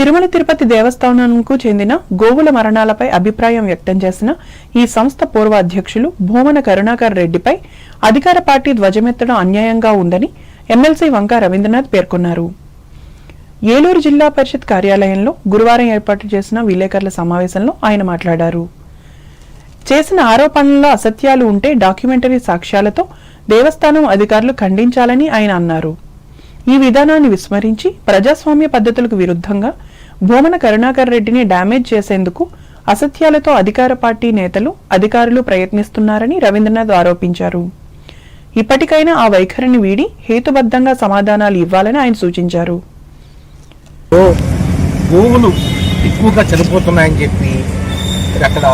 తిరుమల తిరుపతి దేవస్థానంకు చెందిన గోవుల మరణాలపై అభిప్రాయం వ్యక్తం చేసిన ఈ సంస్థ పూర్వ అధ్యక్షులు భూమన కరుణాకర్ రెడ్డిపై అధికార పార్టీ ధ్వజమెత్తడం అన్యాయంగా ఉందని ఎమ్మెల్సీ వంక రవీంద్రనాథ్ పేర్కొన్నారు. ఏలూరు జిల్లా పరిషత్ కార్యాలయంలో గురువారం ఏర్పాటు చేసిన విలేకరుల సమావేశంలో ఆయన మాట్లాడారు. చేసిన ఆరోపణల్లో అసత్యాలు ఉంటే డాక్యుమెంటరీ సాక్ష్యాలతో దేవస్థానం అధికారులు ఖండించాలని ఆయన అన్నారు. ఈ విధానాన్ని విస్మరించి ప్రజాస్వామ్య పద్ధతులకు విరుద్ధంగా భూమన కరుణాకర్ రెడ్డిని డ్యామేజ్ చేసేందుకు అసత్యాలతో అధికార పార్టీ నేతలు అధికారులు ప్రయత్నిస్తున్నారని రవీంద్రనాథ్ ఆరోపించారు. ఇప్పటికైనా ఆ వైఖరిని వీడి హేతుబద్ధంగా సమాధానాలు ఇవ్వాలని ఆయన సూచించారు. గోవులు ఎక్కువగా చనిపోతున్నాయని చెప్పి అక్కడ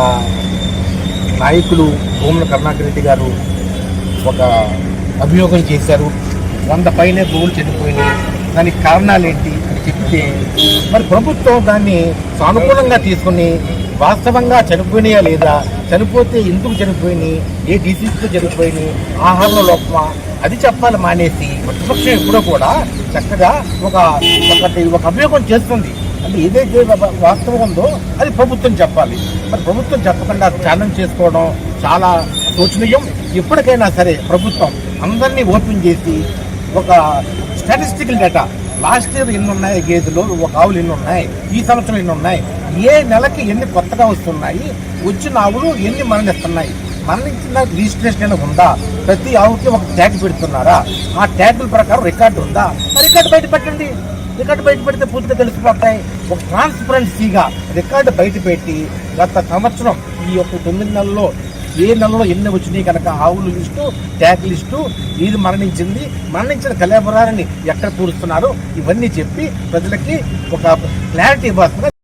నాయకులు భూమన కరుణాకర్ రెడ్డి గారు ఒక అభియోగం చేశారు. 100 పైనే గోవులు చనిపోయినాయి, దానికి కారణాలు ఏంటి అని చెప్తే మరి ప్రభుత్వం దాన్ని సానుకూలంగా తీసుకుని వాస్తవంగా చనిపోయినాయా లేదా, చనిపోతే ఎందుకు చనిపోయినాయి, ఏ డిసీజ్తో చనిపోయినాయి, ఆహారంలో లోపమా, అది చెప్పాలి మానేసి ప్రతిపక్షం ఎప్పుడో కూడా చక్కగా ఒక అభియోగం చేస్తుంది. అంటే ఏదైతే వాస్తవం ఉందో అది ప్రభుత్వం చెప్పాలి. మరి ప్రభుత్వం చెప్పకుండా ఛాలెంజ్ చేసుకోవడం చాలా శోచనీయం. ఎప్పటికైనా సరే ప్రభుత్వం అందరినీ ఓపెన్ చేసి ఒక స్టాటిస్టికల్ డేటా, లాస్ట్ ఇయర్ ఎన్ని ఉన్నాయి గేదెలు, ఒక ఆవులు ఎన్ని ఉన్నాయి, ఈ సంవత్సరం ఎన్ని ఉన్నాయి, ఏ నెలకి ఎన్ని కొత్తగా వస్తున్నాయి, వచ్చిన ఆవులు ఎన్ని మరణిస్తున్నాయి, మరణించిన రిజిస్ట్రేషన్ ఉందా, ప్రతి ఆవుకి ఒక ట్యాగ్ పెడుతున్నారా, ఆ ట్యాగుల ప్రకారం రికార్డు ఉందా, రికార్డు బయట పెట్టండి. రికార్డు బయట పెడితే పూర్తిగా తెలిసిపోతాయి. ఒక ట్రాన్స్పరెన్సీగా రికార్డు బయట పెట్టి గత సంవత్సరం ఈ యొక్క 9 నెలల్లో ఏ నెలలో ఎన్ని వచ్చినాయి కనుక ఆవులు లిస్టు, ట్యాగ్ లిస్టు, ఇది మరణించిన కళాబరాన్ని ఎక్కడ పూరుస్తున్నారో ఇవన్నీ చెప్పి ప్రజలకి ఒక క్లారిటీ ఇవ్వాల్సిన